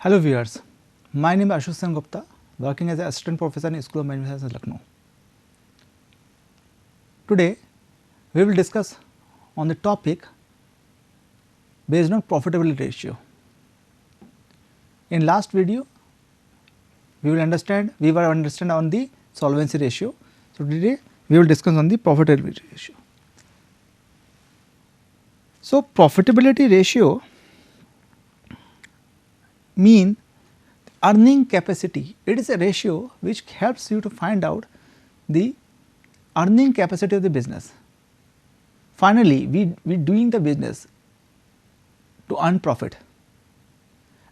Hello viewers, my name is Ashutosh Sen Gupta, working as an assistant professor in School of Management Science in Lucknow. Today we will discuss on the topic based on profitability ratio. In last video we were understand on the solvency ratio. So today we will discuss on the profitability ratio. So profitability ratio mean earning capacity. It is a ratio which helps you to find out the earning capacity of the business. Finally, we doing the business to earn profit,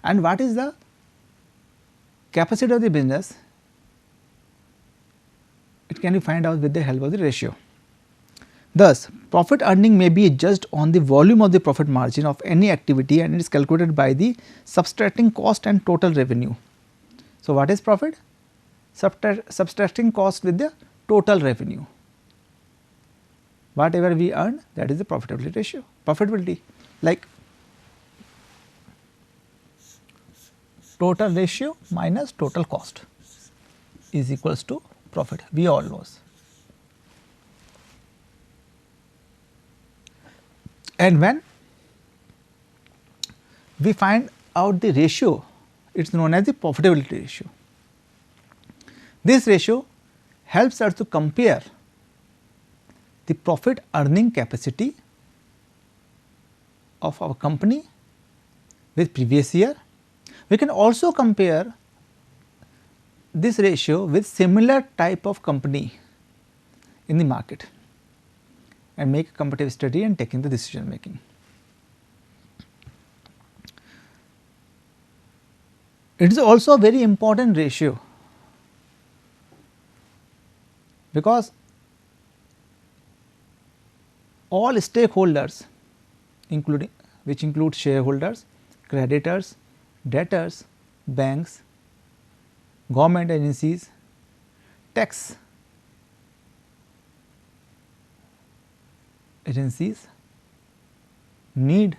and what is the capacity of the business, it can be find out with the help of the ratio. Thus, profit earning may be judged on the volume of the profit margin of any activity, and it is calculated by the subtracting cost and total revenue. So, what is profit? Subtracting cost with the total revenue. Whatever we earn, that is the profitability ratio. Profitability, like total ratio minus total cost is equals to profit. We all know. And when we find out the ratio, it is known as the profitability ratio. This ratio helps us to compare the profit earning capacity of our company with previous year. We can also compare this ratio with similar type of company in the market and make a competitive study and taking the decision making. It is also a very important ratio because all stakeholders, which include shareholders, creditors, debtors, banks, government agencies, tax agencies, need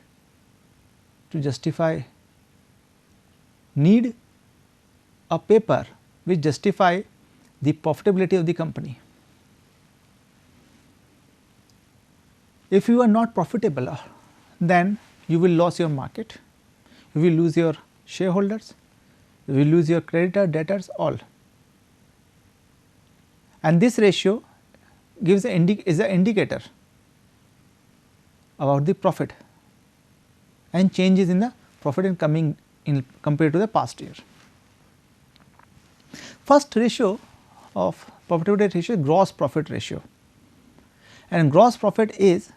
a paper which justify the profitability of the company. If you are not profitable, then you will lose your market, you will lose your shareholders, you will lose your creditor, debtors, all. And this ratio gives is an indicator about the profit and changes in the profit in coming in compared to the past year. First ratio of profitability ratio is gross profit ratio, and gross profit is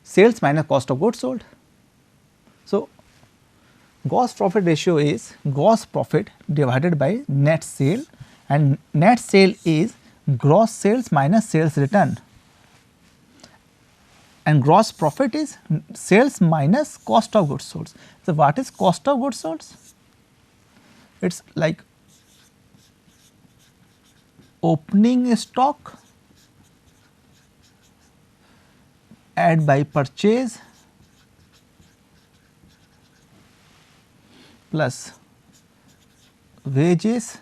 sales minus cost of goods sold. So, gross profit ratio is gross profit divided by net sale, and net sale is gross sales minus sales return, and gross profit is sales minus cost of goods sold. So, what is cost of goods sold? It is like opening stock add by purchase plus wages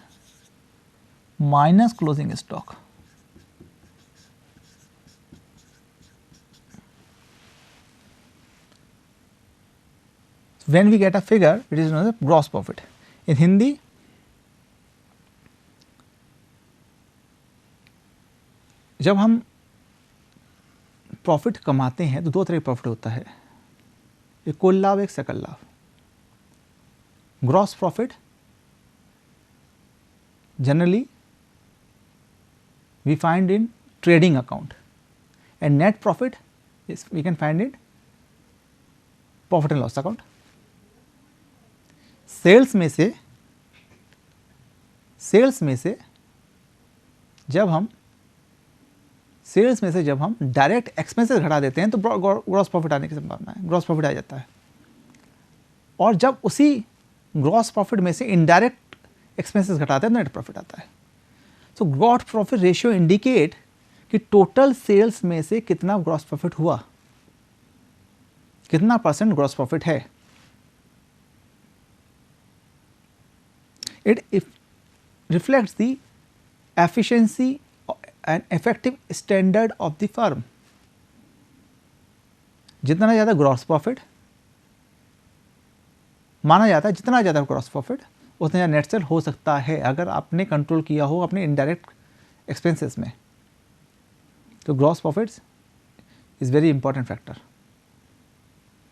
minus closing stock. When we get a figure, it is known as gross profit. In Hindi, जब हम profit कमाते हैं तो दो तरह का profit होता है, एक कुल लाभ, एक सकल लाभ. Gross profit generally we find in trading account, and net profit is we can find in profit and loss account. Sales में से जब हम डायरेक्ट एक्सपेंसेस घटा देते हैं तो ग्रॉस प्रॉफिट आने की संभावना है, ग्रॉस प्रॉफिट आ जाता है. और जब उसी ग्रॉस प्रॉफिट में से इनडायरेक्ट एक्सपेंसेस घटाते हैं तो नेट प्रॉफिट आता है. So gross profit ratio indicate कि टोटल सेल्स में से कितना ग्रॉस प्रॉफिट हुआ, कितना % ग्रॉस प्रॉफिट है. it reflects the efficiency and effective standard of the firm. जितना ज़्यादा ग्रॉस प्रॉफिट माना जाता है, जितना ज़्यादा ग्रॉस प्रॉफिट उतना ज़्यादा नेट सेल हो सकता है अगर आपने कंट्रोल किया हो अपने इनडायरेक्ट एक्सपेंसेस में. तो gross profits is very important factor.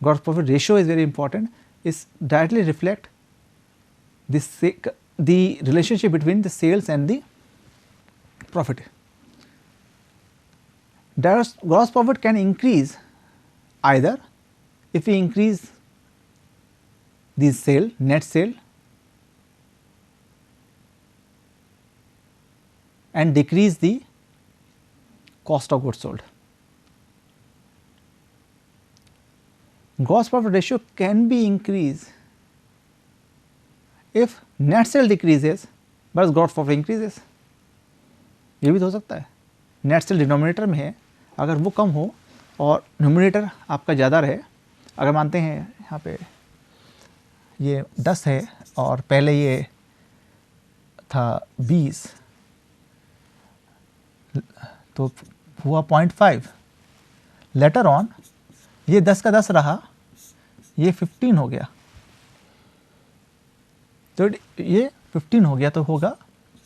Gross profit ratio is very important. इस directly reflect the relationship between the sales and the profit. Gross profit can increase either if we increase the sale, net sale, and decrease the cost of goods sold. Gross profit ratio can be increased if net sale decreases but gross profit increases. ये भी तो हो सकता है. Net cell denominator में है, अगर वो कम हो और न्यूमिनेटर आपका ज़्यादा रहे. अगर मानते हैं यहाँ पे ये 10 है और पहले ये था 20, तो हुआ 0.5. लेटर ऑन ये 10 का 10 रहा, ये 15 हो गया, तो ये 15 हो गया, तो होगा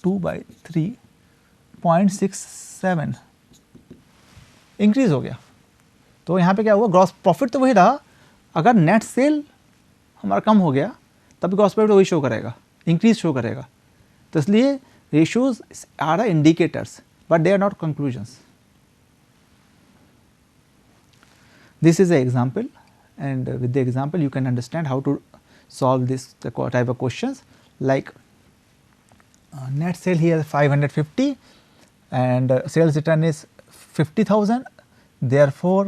2/3.67 इंक्रीज हो गया. तो यहाँ पे क्या हुआ, ग्रॉस प्रॉफिट तो वही रहा. अगर नेट सेल हमारा कम हो गया तब ग्रॉस प्रॉफिट वही शो करेगा, इंक्रीज शो करेगा. तो इसलिए ratios are indicators but they are not conclusions. This is an example, and with the example you can understand how to solve this type of questions, like net sale here 550 and sales return is 50,000, therefore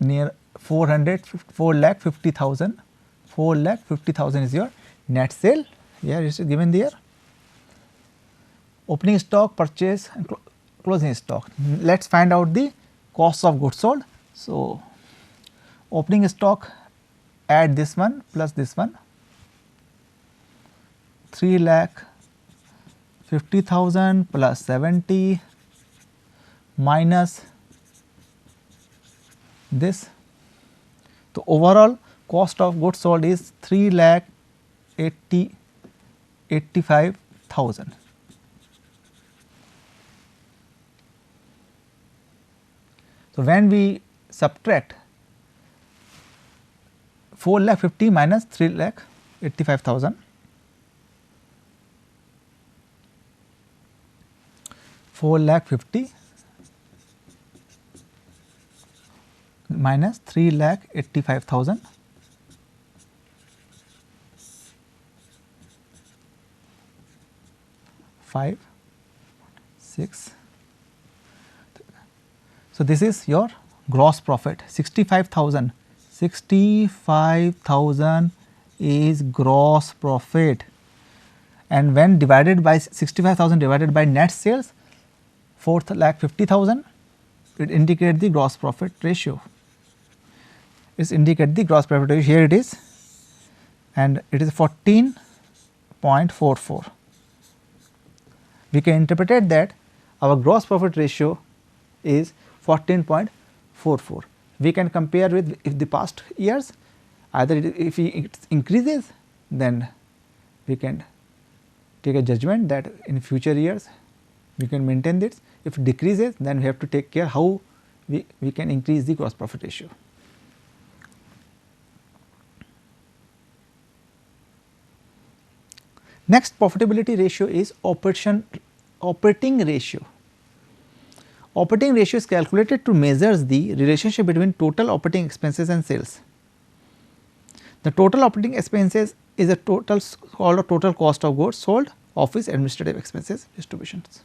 near 4,50,000 is your net sale. Here it is given there. Opening stock, purchase and closing stock. Let us find out the cost of goods sold. So, opening stock, add this one plus this one, 3,50,000 plus 70 minus this. So, overall cost of goods sold is 3,85,000. So, when we subtract 4,50,000 minus 3,85,000, 4,50,000 minus 3,85,000, 5, 6. So, this is your gross profit, 65,000. 65,000 is gross profit, and when divided by 65,000 divided by net sales 4,50,000, it indicates the gross profit ratio. It indicates the gross profit ratio. Here it is, and it is 14.44. We can interpret that our gross profit ratio is 14.44. We can compare with if the past years, either if it increases, then we can take a judgment that in future years we can maintain this. If it decreases, then we have to take care how we can increase the gross profit ratio. Next profitability ratio is operating ratio. Operating ratio is calculated to measure the relationship between total operating expenses and sales. The total operating expenses is a total called a total cost of goods sold, office, administrative expenses, distributions.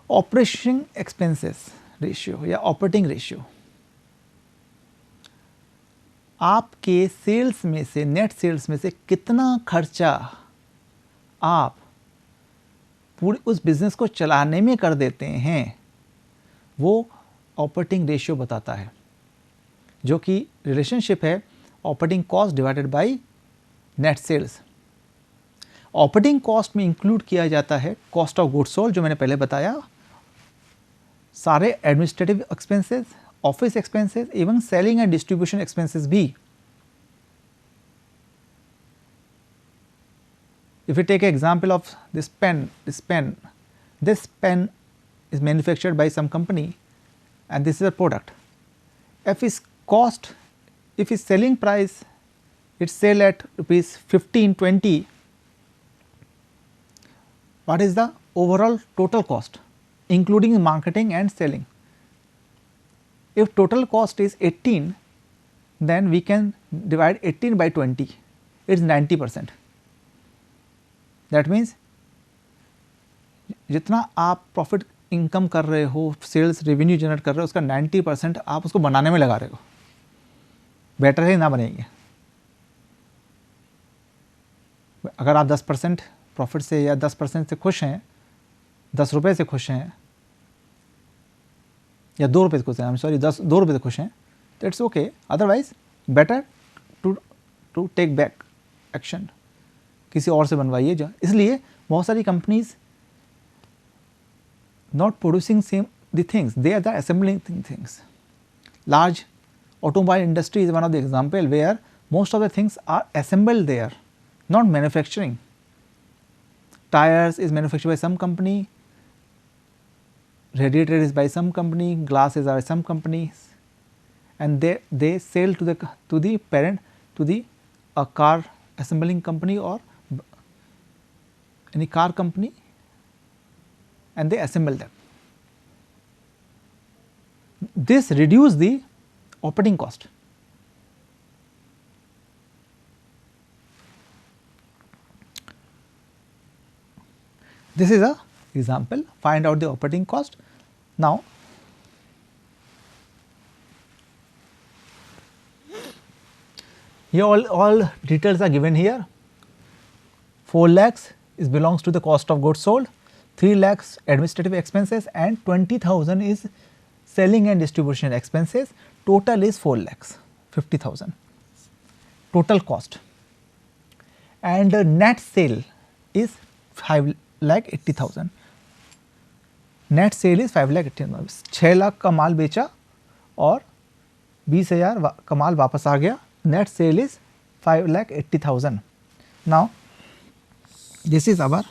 Operating expenses ratio या operating ratio आपके sales में से, net sales में से कितना खर्चा आप पूरे उस बिजनेस को चलाने में कर देते हैं, वो ऑपरेटिंग रेशियो बताता है, जो कि रिलेशनशिप है operating cost divided by net sales. Operating cost में इंक्लूड किया जाता है कॉस्ट ऑफ गुड्स सोल्ड जो मैंने पहले बताया, सारे एडमिनिस्ट्रेटिव एक्सपेंसेस, ऑफिस एक्सपेंसेस, एवं सेलिंग एंड डिस्ट्रीब्यूशन एक्सपेंसेस भी। If you take an example of this pen is manufactured by some company and this is a product. If its cost, if its selling price, it sell at rupees 15, 20, what is the overall total cost including marketing and selling? If total cost is 18, then we can divide 18 by 20, it is 90%. That means जितना आप profit income कर रहे हो, sales revenue generate कर रहे हो, उसका 90% आप उसको बनाने में लगा रहे हो। बेटर है ना बनेंगे। अगर आप 10% प्रॉफिट से या 10% से खुश हैं, 10 रुपये से खुश हैं या 2 रुपये से खुश हैं, आई एम सॉरी 2 रुपये से खुश हैं, तो it's okay. Otherwise better to take back action, किसी और से बनवाइए। जो इसलिए बहुत सारी companies not producing same the things, they are the assembling things. Large automobile industry is one of the example where most of the things are assembled there, not manufacturing. Tyres is manufactured by some company, radiator is by some company, glasses are some companies, and they sell to the parent, to the car assembling company or any car company, and they assemble them. This reduce the operating cost. This is a example. Find out the operating cost. Now, here all details are given here. 4 lakhs is belongs to the cost of goods sold, 3 lakhs administrative expenses, and 20,000 is selling and distribution expenses. Total is 4 lakhs 50,000 total cost, and net sale is 5 lakh 80,000. Net sale is 5 lakh 80,000, 6 lakh का माल बेचा और 20,000 का माल वापस आ गया। Net sale is 5 lakh 80,000. Now this is our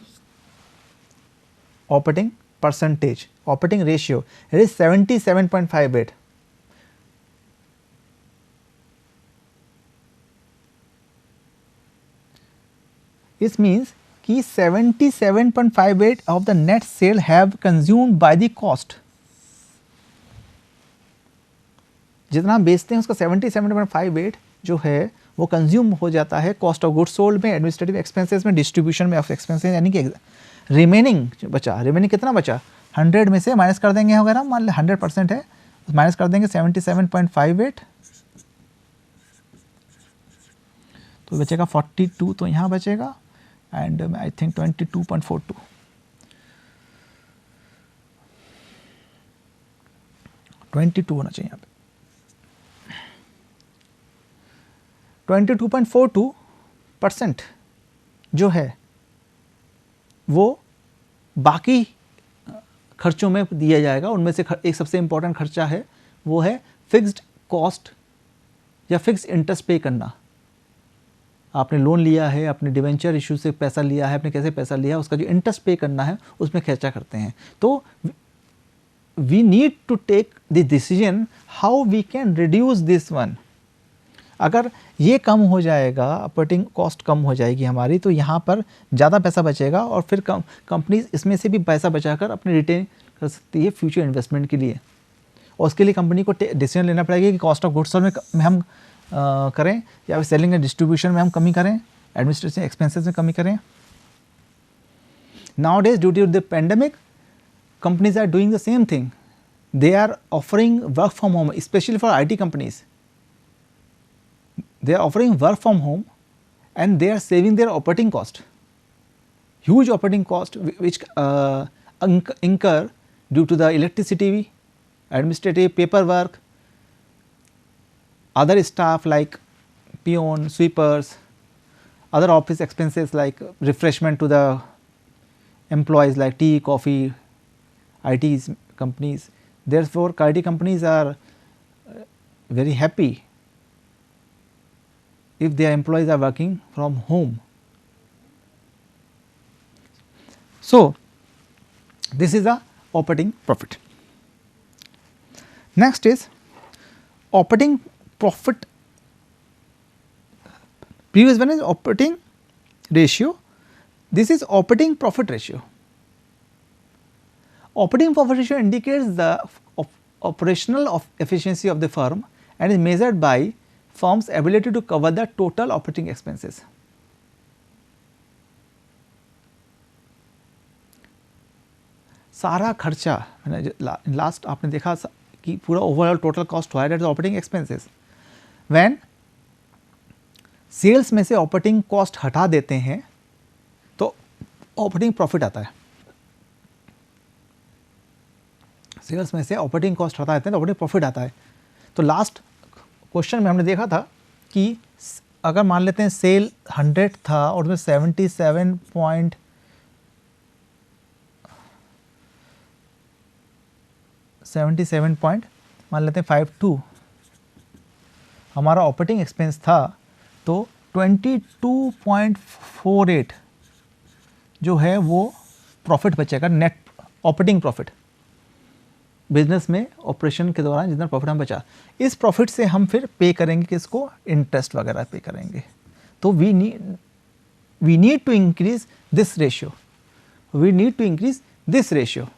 operating percentage, operating ratio, it is 77.58. This means कि 77.58 of the net sale have consumed by the cost. जितना बेचते हैं उसका 77.58 जो है वो कंज्यूम हो जाता है कॉस्ट ऑफ गुड्स सोल्ड में, एडमिनिस्ट्रेटिव एक्सपेंसेस में, डिस्ट्रीब्यूशन में ऑफ एक्सपेंसेस, यानी कि रिमेनिंग बचा, रिमेनिंग कितना बचा 100 में से माइनस कर देंगे, वगैरह मान लें 100% है तो माइनस कर देंगे 77.58 तो बचेगा 42, तो यहाँ बचेगा and I think 22.42. 22 होना चाहिए यहाँ पे। 22.42% जो है वो बाकी खर्चों में दिया जाएगा। उनमें से एक सबसे इम्पोर्टेंट खर्चा है वो है फिक्स्ड कॉस्ट या फिक्स्ड इंटरेस्ट पे करना। आपने लोन लिया है, अपने डिवेंचर इशू से पैसा लिया है, आपने कैसे पैसा लिया है, उसका जो इंटरेस्ट पे करना है उसमें खर्चा करते हैं। तो we need to take the decision how we can reduce this one. अगर ये कम हो जाएगा, ऑपरेटिंग कॉस्ट कम हो जाएगी हमारी, तो यहाँ पर ज़्यादा पैसा बचेगा और फिर कंपनीज इसमें से भी पैसा बचाकर अपने रिटेन कर सकती है फ्यूचर इन्वेस्टमेंट के लिए। और उसके लिए कंपनी को डिसीजन लेना पड़ेगा कि कॉस्ट ऑफ गुड्स सोल्ड में हम करें या फिर सेलिंग एंड डिस्ट्रीब्यूशन में हम कमी करें, एडमिनिस्ट्रेशन एक्सपेंसेस में कमी करें। Nowadays, due to the pandemic, companies are doing the same thing. They are offering work from home, especially for IT companies. They are offering work from home and they are saving their operating cost. Huge operating cost which incur due to the electricity, administrative paperwork, other staff like peon, sweepers, other office expenses like refreshment to the employees like tea, coffee, IT companies. Therefore, IT companies are very happy if their employees are working from home. So, this is the operating profit. Next is operating profit. Previous one is operating ratio, this is operating profit ratio. Operating profit ratio indicates the operational efficiency of the firm and is measured by firm's ability to cover the total operating expenses. सारा खर्चा last आपने देखा कि पूरा overall total cost हुआ है, that is operating expenses. When sales में से ऑपरेटिंग कॉस्ट हटा देते हैं तो ऑपरेटिंग प्रॉफिट आता है. सेल्स में से ऑपरेटिंग कॉस्ट हटा देते हैं तो ऑपरेटिंग प्रॉफिट आता है. तो लास्ट क्वेश्चन में हमने देखा था कि अगर मान लेते हैं सेल 100 था और उसमें 77 पॉइंट मान लेते हैं 52 हमारा ऑपरेटिंग एक्सपेंस था, तो 22.48 जो है वो प्रॉफिट बचेगा, नेट ऑपरेटिंग प्रॉफिट. बिजनेस में ऑपरेशन के दौरान जितना प्रॉफिट हम बचा, इस प्रॉफिट से हम फिर पे करेंगे किसको, इंटरेस्ट वगैरह पे करेंगे. तो we need to increase this ratio, we need to increase this ratio.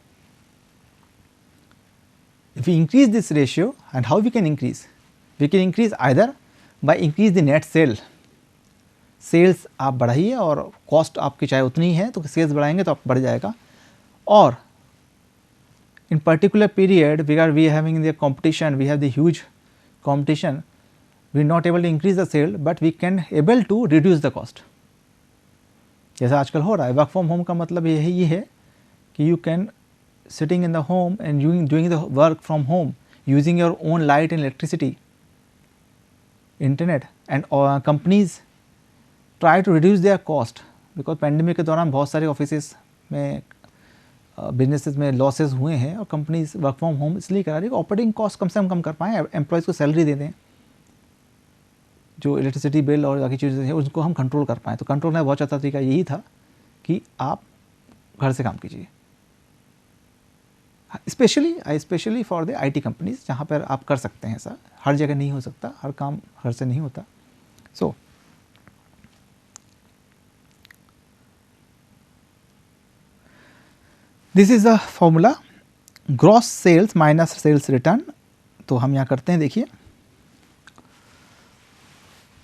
If we increase this ratio, and how we can increase? We can increase either by increase the net sale. Sales आप बढ़ाइए और cost आपकी चाहे उतनी है तो sales बढ़ाएंगे तो आप बढ़ जाएगा. और in particular period where we are having the competition, we have the huge competition, we are not able to increase the sale but we can able to reduce the cost. जैसा आजकल हो रहा है, वर्क फ्रॉम होम का मतलब यही है कि you can sitting in the home and doing the work from home using your own light and electricity, internet, and companies try to reduce their cost because pandemic के दौरान बहुत सारे offices में बिजनेसेस में लॉसेस हुए हैं और companies work from home इसलिए करा रही है ऑपरेटिंग कॉस्ट कम से कम कर पाएँ, एम्प्लॉयज़ को सैलरी दे दें, जो इलेक्ट्रिसिटी बिल और बाकी चीज़ें हैं उसको हम कंट्रोल कर पाएँ. तो कंट्रोल का बहुत अच्छा तरीका यही था कि आप घर से काम कीजिए. Specially for the IT companies जहाँ पर आप कर सकते हैं ऐसा, हर जगह नहीं हो सकता, हर काम घर से नहीं होता. So this is the formula, gross sales minus sales return. तो हम यहाँ करते हैं, देखिए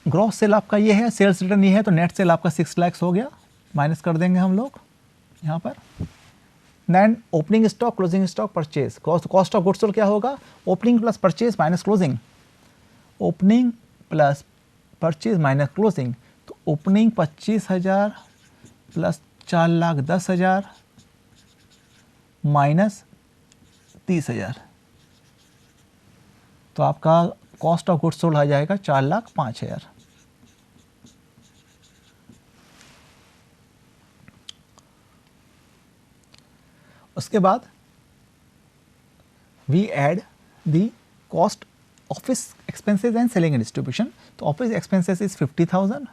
ग्रॉस सेल आपका ये है, सेल्स रिटर्न ये है, तो नेट सेल आपका 6 लाख हो गया, माइनस कर देंगे हम लोग यहाँ पर. Then opening stock, closing stock, purchase, cost of goods sold क्या होगा, opening plus purchase minus closing, opening plus purchase minus closing. तो ओपनिंग 25,000 प्लस 4,10,000 माइनस 30,000, तो आपका कॉस्ट ऑफ गुड्स सोल्ड आ जाएगा 4,05,000. उसके बाद we add the cost office expenses and selling and distribution. तो ऑफिस एक्सपेंसेस इज 50,000,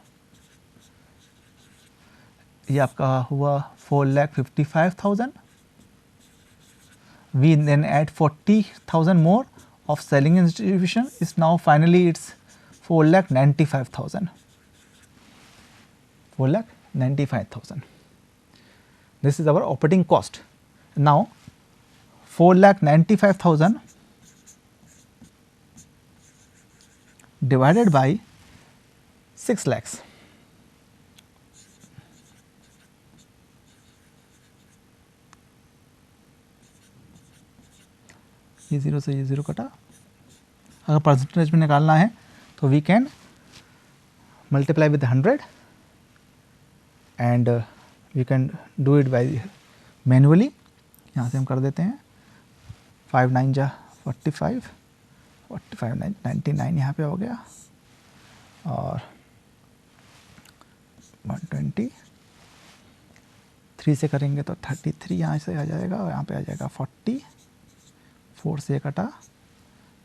ये आपका हुआ 4,55,000. We then add 40,000 more of selling and distribution, is now finally it's 4,95,000. 4,95,000. This is our operating cost. Now 4,95,000 divided by 6 lakhs. ये zero से ये zero कटा. अगर percentage में निकालना है तो we can multiply with 100 and we can do it by manually. यहाँ से हम कर देते हैं 5 9 जा 45, 45 99 यहाँ पे हो गया, और 120, 3 से करेंगे तो 33 यहाँ से आ जाएगा और यहाँ पे आ जाएगा 40, 4 से कटा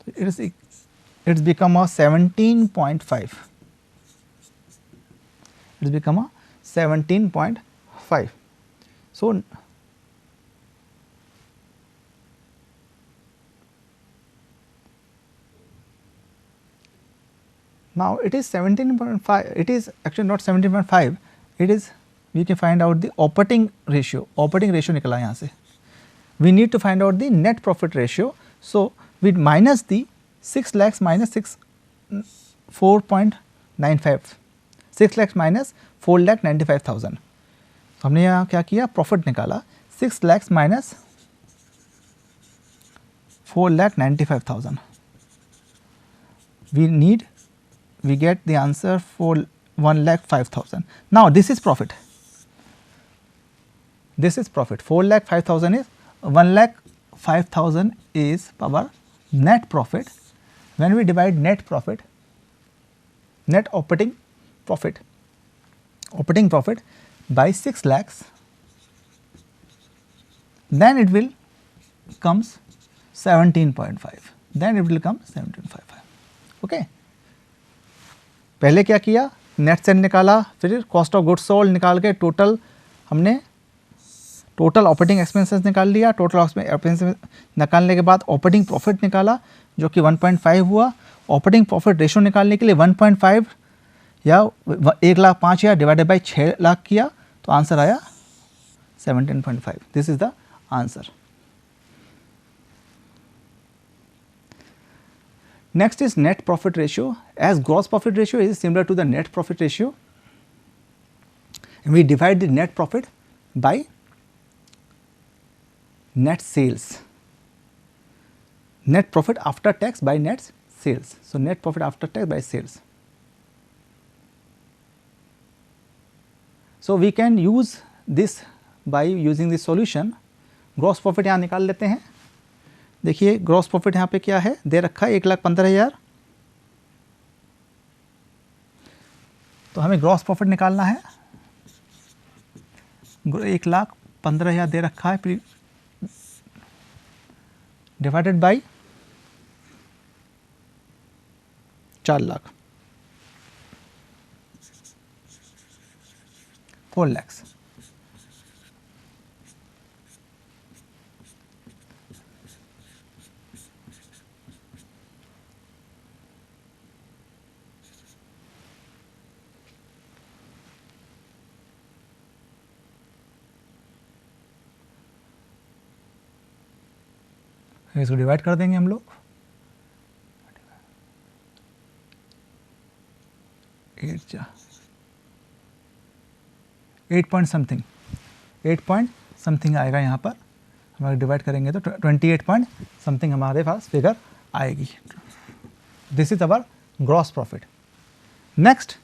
तो it's become a 17.5, it's become a 17.5. So now it is 17.5, it is actually not 17.5, it is, we can find out the operating ratio निकला यहाँ से. We need to find out the net profit ratio. So we minus the 6 lakhs minus 4.95, 6 lakhs minus 4,95,000. तो हमने यहाँ क्या किया, profit निकाला 6 lakhs minus 4,95,000. We get the answer for 1,05,000. Now this is profit. This is profit. 4,05,000 is 1,05,000 is our net profit. When we divide net profit, net operating profit by 6 lakhs, then it will comes 17.5. Then it will come 17.5. Okay. पहले क्या किया, net cell निकाला, फिर cost of goods sold निकाल के total हमने total operating expenses निकाल लिया. टोटल एक्सपेंसेस निकालने के बाद ऑपरेटिंग प्रॉफिट निकाला जो कि 1.5 हुआ. ऑपरेटिंग प्रॉफिट रेशो निकालने के लिए 1.5 या 1,05,000 डिवाइडेड बाई 6 लाख किया तो आंसर आया 17.5. This is the answer. Next is net profit ratio. As gross profit ratio is similar to the net profit ratio, we divide the net profit by net sales. Net profit after tax by net sales. So net profit after tax by sales. So we can use this by using the solution. Gross profit यहाँ निकाल लेते हैं. देखिए gross profit यहाँ पे क्या है, दे रखा है 1,15,000. तो हमें ग्रॉस प्रॉफिट निकालना है. 1,15,000 दे रखा है, डिवाइडेड बाई 4 लाख, 4 lakhs. इसको डिवाइड कर देंगे हम लोग. 8 पॉइंट समथिंग आएगा यहाँ पर. हमारे डिवाइड करेंगे तो 28 पॉइंट समथिंग हमारे पास फिगर आएगी. This is our gross profit. Next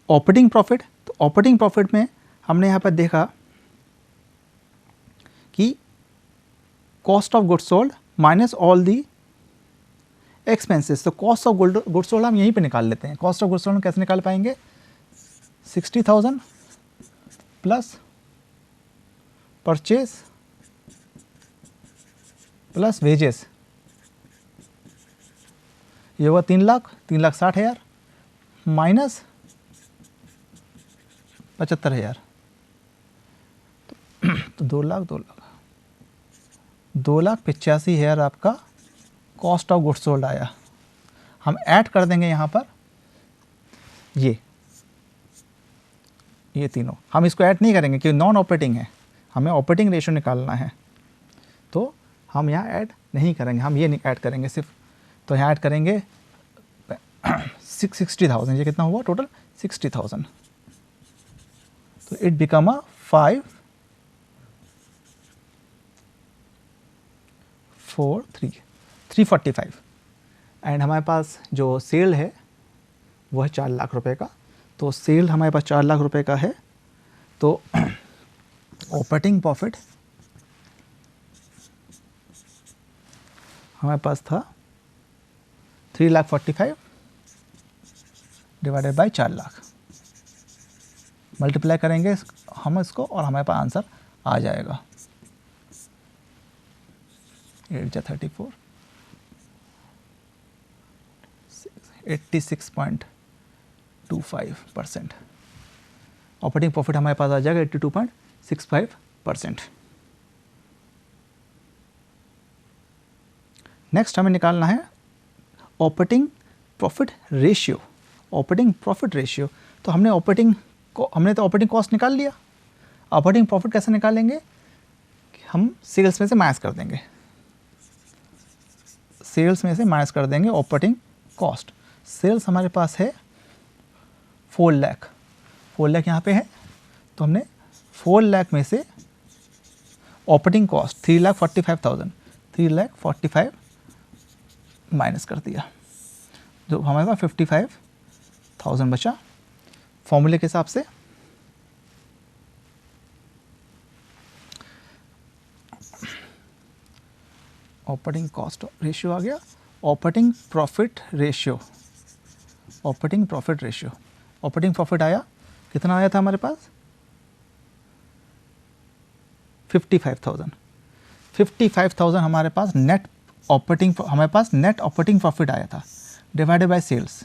operating profit. तो ऑपरेटिंग प्रॉफिट में हमने यहाँ पर देखा कि cost of goods sold minus all the expenses. तो कॉस्ट ऑफ गुड्स सोल्ड हम यहीं पे निकाल लेते हैं. कॉस्ट ऑफ गुड्स सोल्ड हम कैसे निकाल पाएंगे, 60,000 प्लस परचेज प्लस वेजेस, ये हुआ 3,60,000 माइनस 75,000 तो 2,85,000 आपका कॉस्ट ऑफ गुड्स सोल्ड आया. हम ऐड कर देंगे यहाँ पर ये तीनों. हम इसको ऐड नहीं करेंगे क्योंकि नॉन ऑपरेटिंग है, हमें ऑपरेटिंग रेशो निकालना है तो हम यहाँ ऐड नहीं करेंगे, हम ये ऐड करेंगे सिर्फ. तो यहाँ ऐड करेंगे 60,000. ये कितना हुआ टोटल 60,000. तो इट बिकम अ 345 एंड हमारे पास जो सेल है वो है 4 लाख रुपए का. तो सेल हमारे पास 4 लाख रुपए का है. तो ऑपरेटिंग प्रॉफिट हमारे पास था 3,45,000 डिवाइडेड बाई 4 लाख, मल्टीप्लाई करेंगे हम इसको और हमारे पास आंसर आ जाएगा 8 जा 34, 86.25%। ऑपरेटिंग प्रॉफिट हमारे पास आ जाएगा 82.65%। नेक्स्ट हमें निकालना है operating profit ratio. Operating profit ratio, तो हमने तो ऑपरेटिंग कॉस्ट निकाल लिया। ऑपरेटिंग प्रॉफिट कैसे निकालेंगे? हम सेल्स में से माइनस कर देंगे, सेल्स में से माइनस कर देंगे ऑपरेटिंग कॉस्ट। सेल्स हमारे पास है 4 लाख, 4 लाख यहाँ पे है, तो हमने 4 लाख में से ऑपरेटिंग कॉस्ट 3,45,000, 3,45,000 माइनस कर दिया, जो हमारे पास 55,000 बचा। फॉर्मूले के हिसाब से ऑपरेटिंग कॉस्ट रेशियो आ गया, operating profit ratio, operating profit ratio. Operating profit आया, कितना आया था हमारे पास? 55,000। 55,000 हमारे पास नेट ऑपरेटिंग प्रॉफिट आया था डिवाइडेड बाय सेल्स,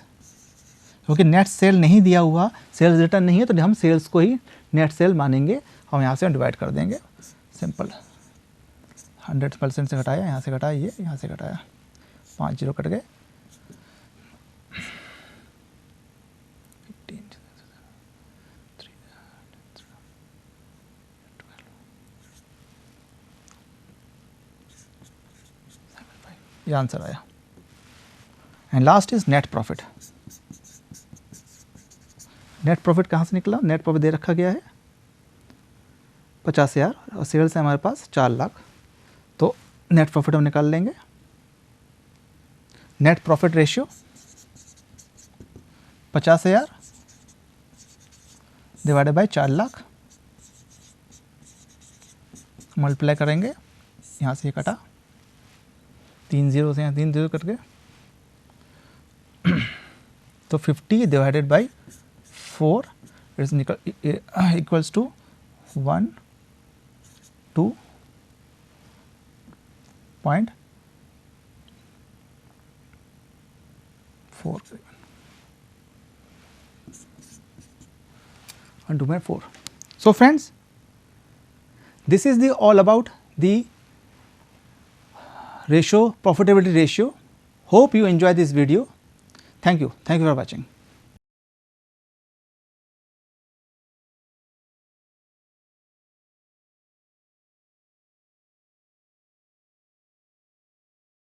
क्योंकि नेट सेल नहीं दिया हुआ, सेल्स रिटर्न नहीं है, तो हम सेल्स को ही नेट सेल मानेंगे। हम यहाँ से डिवाइड कर देंगे, सिंपल 100% से घटाया, यहाँ से घटाया, ये यहाँ से घटाया, 5 जीरो कट गए, 15, ये आंसर आया। And last is net profit. Net profit कहाँ से निकला? नेट प्रॉफिट दे रखा गया है 50,000 और सेल्स है हमारे पास 4 लाख, तो नेट प्रॉफिट हम निकाल लेंगे। Net profit ratio 50,000 divided by 4 lakh, multiply करेंगे, यहाँ से ये कटा, 3 जीरो से यहाँ 3 जीरो कट गए, तो 50 divided by 4 is equals to 1.2.4 1.2.4। So friends, this is the all about the ratio, profitability ratio. Hope you enjoy this video. Thank you for watching.